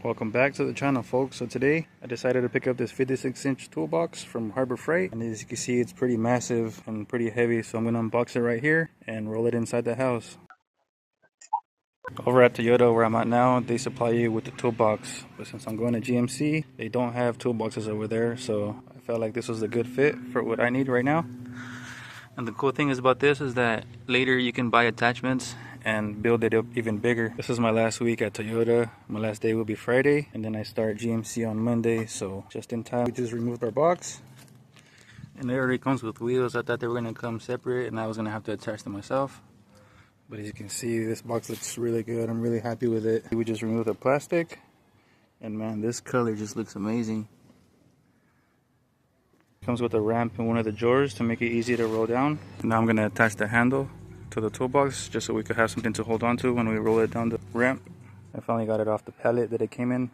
Welcome back to the channel, folks. So today I decided to pick up this 56-inch toolbox from Harbor Freight, and as you can see, it's pretty massive and pretty heavy, so I'm going to unbox it right here and roll it inside the house. Over at Toyota, where I'm at now, they supply you with the toolbox, but since I'm going to GMC, they don't have toolboxes over there, so I felt like this was a good fit for what I need right now. And the cool thing is about this is that later you can buy attachments and build it up even bigger. This is my last week at Toyota. My last day will be Friday, and then I start GMC on Monday, so just in time. We just removed our box, and it already comes with wheels. I thought they were gonna come separate and I was gonna have to attach them myself, but as you can see, this box looks really good. I'm really happy with it. We just removed the plastic, and man, this color just looks amazing. Comes with a ramp in one of the drawers to make it easy to roll down. Now I'm gonna attach the handle to the toolbox just so we could have something to hold on to when we roll it down the ramp. I finally got it off the pallet that it came in.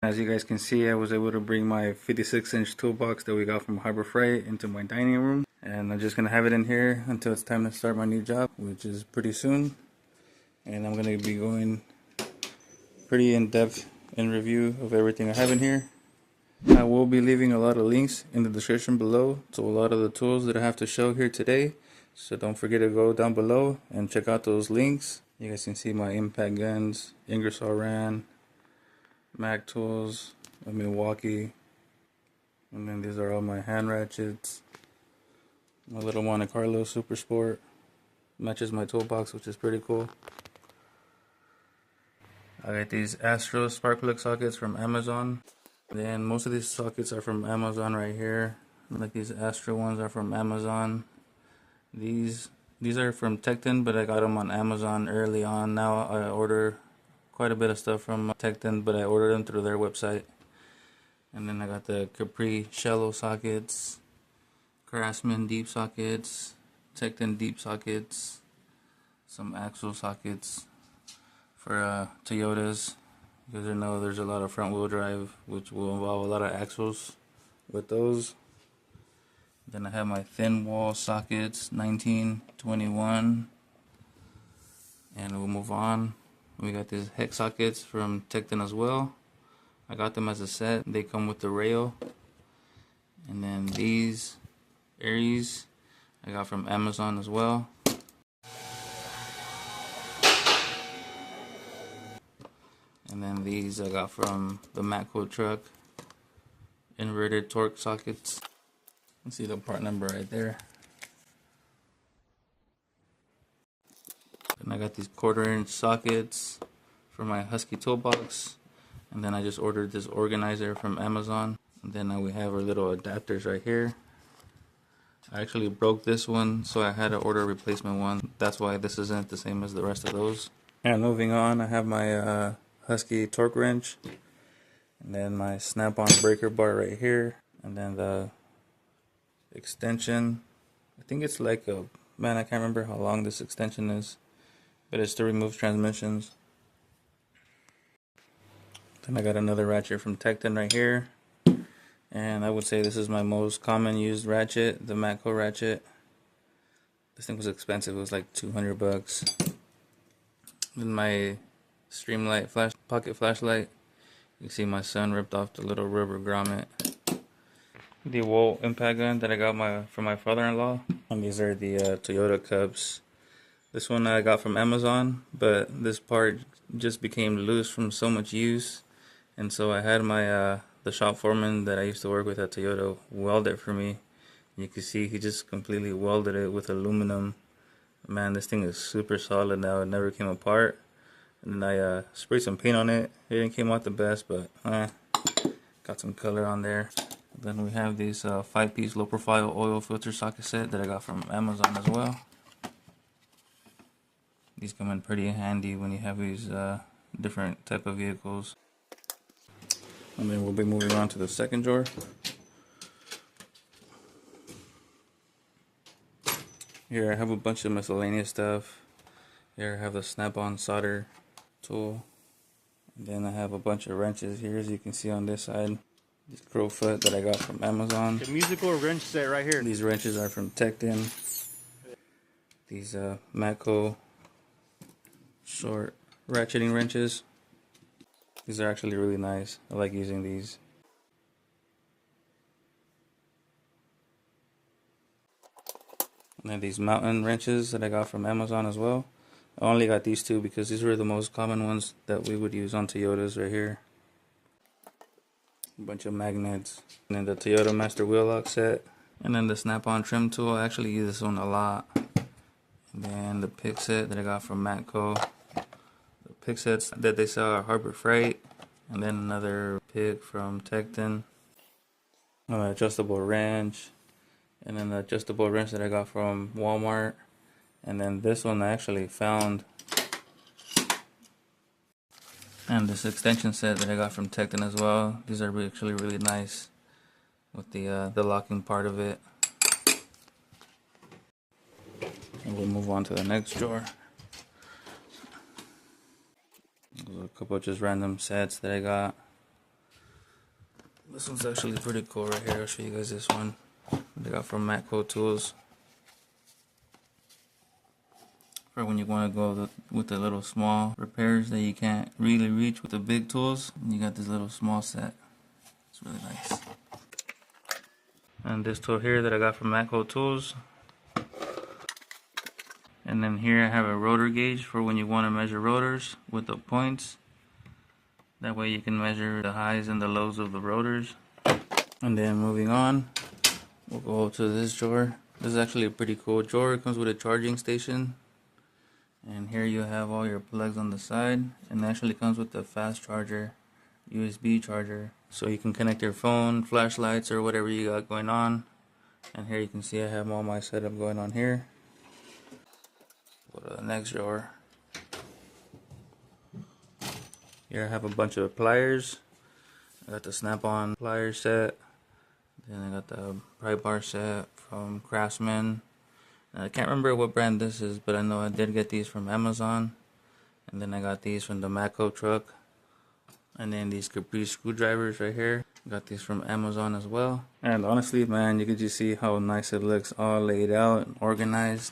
As you guys can see, I was able to bring my 56-inch toolbox that we got from Harbor Freight into my dining room, and I'm just gonna have it in here until it's time to start my new job, which is pretty soon. And I'm gonna be going pretty in-depth in review of everything I have in here. I will be leaving a lot of links in the description below to a lot of the tools that I have to show here today, so don't forget to go down below and check out those links. You guys can see my impact guns, Ingresoll ran, Mac tools, a Milwaukee, and then these are all my hand ratchets. My little Monte Carlo Super Sport matches my toolbox, which is pretty cool. I got these Astro spark plug sockets from Amazon. Then most of these sockets are from Amazon right here. Like these Astro ones are from Amazon. These are from Tecton, but I got them on Amazon early on. Now I order quite a bit of stuff from Tecton, but I ordered them through their website. And then I got the Capri shallow sockets, Craftsman deep sockets, Tecton deep sockets, some axle sockets for Toyotas. Because I know there's a lot of front wheel drive, which will involve a lot of axles with those. Then I have my thin wall sockets, 19, 21. And we'll move on. We got these hex sockets from Tecton as well. I got them as a set. They come with the rail. And then these Aries I got from Amazon as well. And then these I got from the Matco truck, inverted torque sockets. You can see the part number right there. And I got these 1/4-inch sockets for my Husky toolbox. And then I just ordered this organizer from Amazon. And then now we have our little adapters right here. I actually broke this one, so I had to order a replacement one. That's why this isn't the same as the rest of those. And moving on, I have my Husky torque wrench, and then my snap-on breaker bar right here, and then the extension. I think it's like a, man, I can't remember how long this extension is, but it's to remove transmissions. Then I got another ratchet from Tecton right here, and I would say this is my most common used ratchet, the Matco ratchet. This thing was expensive, it was like 200 bucks. Then my Streamlight pocket flashlight. You can see my son ripped off the little rubber grommet. The wool impact gun that I got from my father-in-law. And these are the Toyota Cubs. This one I got from Amazon, but this part just became loose from so much use, and so I had my the shop foreman that I used to work with at Toyota weld it for me. You can see he just completely welded it with aluminum. Man, this thing is super solid now. It never came apart. And then I sprayed some paint on it. It didn't came out the best, but got some color on there. Then we have these 5-piece low profile oil filter socket set that I got from Amazon as well. These come in pretty handy when you have these different type of vehicles. And then we'll be moving on to the second drawer. Here I have a bunch of miscellaneous stuff. Here I have the snap-on solder tool. And then I have a bunch of wrenches here, as you can see on this side. This Crowfoot that I got from Amazon. The musical wrench set right here. These wrenches are from Tecton. These Matco short ratcheting wrenches. These are actually really nice. I like using these. And then these mountain wrenches that I got from Amazon as well. I only got these two because these were the most common ones that we would use on Toyotas right here. A bunch of magnets. And then the Toyota Master Wheel Lock set. And then the snap-on trim tool. I actually use this one a lot. And then the pick set that I got from Matco. The pick sets that they sell at Harbor Freight. And then another pick from Tecton. An adjustable wrench. And then the adjustable wrench that I got from Walmart. And then this one I actually found. And this extension set that I got from Tecton as well. These are actually really nice with the locking part of it. And we'll move on to the next drawer. There's a couple of just random sets that I got. This one's actually pretty cool right here. I'll show you guys this one. They got from Matco Tools. For when you want to go with the little small repairs that you can't really reach with the big tools. You got this little small set. It's really nice. And this tool here that I got from Matco Tools. And then here I have a rotor gauge for when you want to measure rotors with the points. That way you can measure the highs and the lows of the rotors. And then moving on, we'll go to this drawer. This is actually a pretty cool drawer. It comes with a charging station. And here you have all your plugs on the side. And it actually comes with a fast charger, USB charger. So you can connect your phone, flashlights, or whatever you got going on. And here you can see I have all my setup going on here. Go to the next drawer. Here I have a bunch of pliers. I got the snap-on pliers set. Then I got the pry bar set from Craftsman. And I can't remember what brand this is, but I know I did get these from Amazon. And then I got these from the Matco truck. And then these Caprice screwdrivers right here. Got these from Amazon as well. And honestly, man, you can just see how nice it looks all laid out and organized.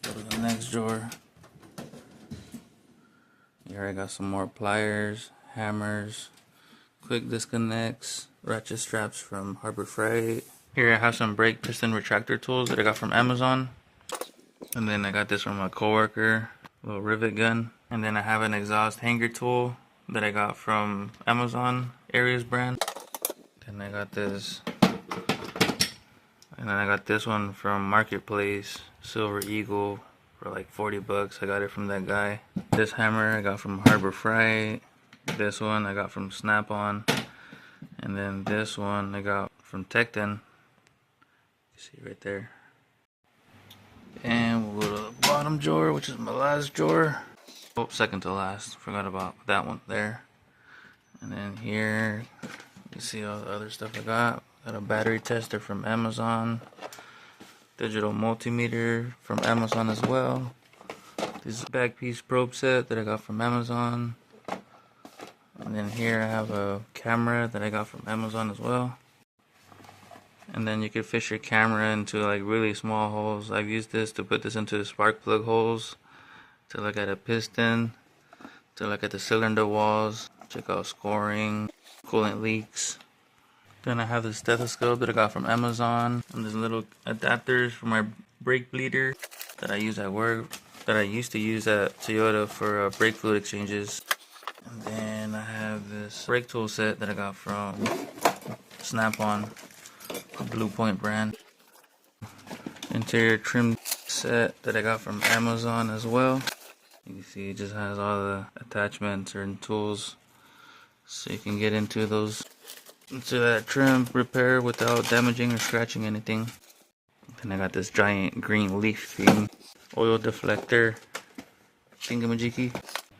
Go to the next drawer. Here I got some more pliers, hammers, quick disconnects, ratchet straps from Harbor Freight. Here I have some brake piston retractor tools that I got from Amazon. And then I got this from a coworker, a little rivet gun. And then I have an exhaust hanger tool that I got from Amazon, Aries brand. Then I got this. And then I got this one from Marketplace, Silver Eagle, for like 40 bucks. I got it from that guy. This hammer I got from Harbor Freight. This one I got from Snap-on. And then this one I got from Tecton. You see right there. And we'll go to the bottom drawer, which is my last drawer. Oh, second to last. Forgot about that one there. And then here, you see all the other stuff I got. Got a battery tester from Amazon. Digital multimeter from Amazon as well. This back piece probe set that I got from Amazon. And then here I have a camera that I got from Amazon as well. And then you can fish your camera into like really small holes. I've used this to put this into the spark plug holes, to look at a piston, to look at the cylinder walls, check out scoring, coolant leaks. Then I have this stethoscope that I got from Amazon, and these little adapters for my brake bleeder that I use at work, that I used to use at Toyota for brake fluid exchanges. And then I have this brake tool set that I got from Snap-on, Blue Point brand. Interior trim set that I got from Amazon as well. You can see it just has all the attachments and tools, so you can get into that trim repair without damaging or scratching anything. Then I got this giant green leaf thing, oil deflector thingamajiggy.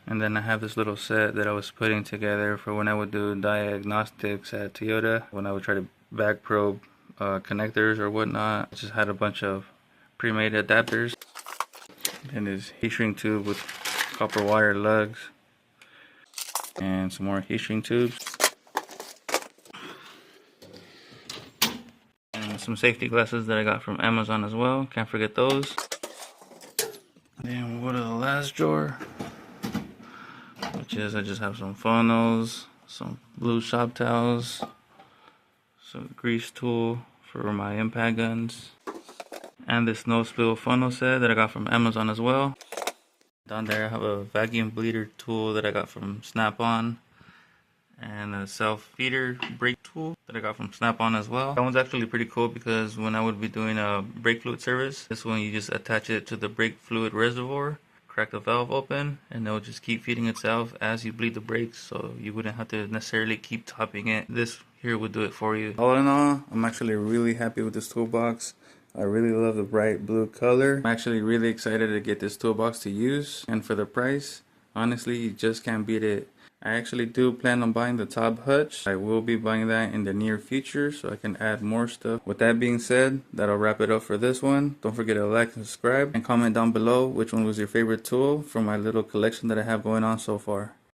And then I have this little set that I was putting together for when I would do diagnostics at Toyota, when I would try to back probe connectors or whatnot. I just had a bunch of pre-made adapters. And this heat shrink tube with copper wire lugs. And some more heat shrink tubes. And some safety glasses that I got from Amazon as well. Can't forget those. Then we'll go to the last drawer, which is I just have some funnels, some blue shop towels, some grease tool for my impact guns, and this no spill funnel set that I got from Amazon as well. Down there I have a vacuum bleeder tool that I got from Snap-on, and a self-feeder brake tool that I got from Snap-on as well. That one's actually pretty cool because when I would be doing a brake fluid service, this one you just attach it to the brake fluid reservoir, crack the valve open, and it'll just keep feeding itself as you bleed the brakes, so you wouldn't have to necessarily keep topping it. This here would do it for you. All in all, I'm actually really happy with this toolbox. I really love the bright blue color. I'm actually really excited to get this toolbox to use, and for the price, honestly, you just can't beat it. I actually do plan on buying the top hutch. I will be buying that in the near future so I can add more stuff. With that being said, that'll wrap it up for this one. Don't forget to like and subscribe, and comment down below which one was your favorite tool from my little collection that I have going on so far.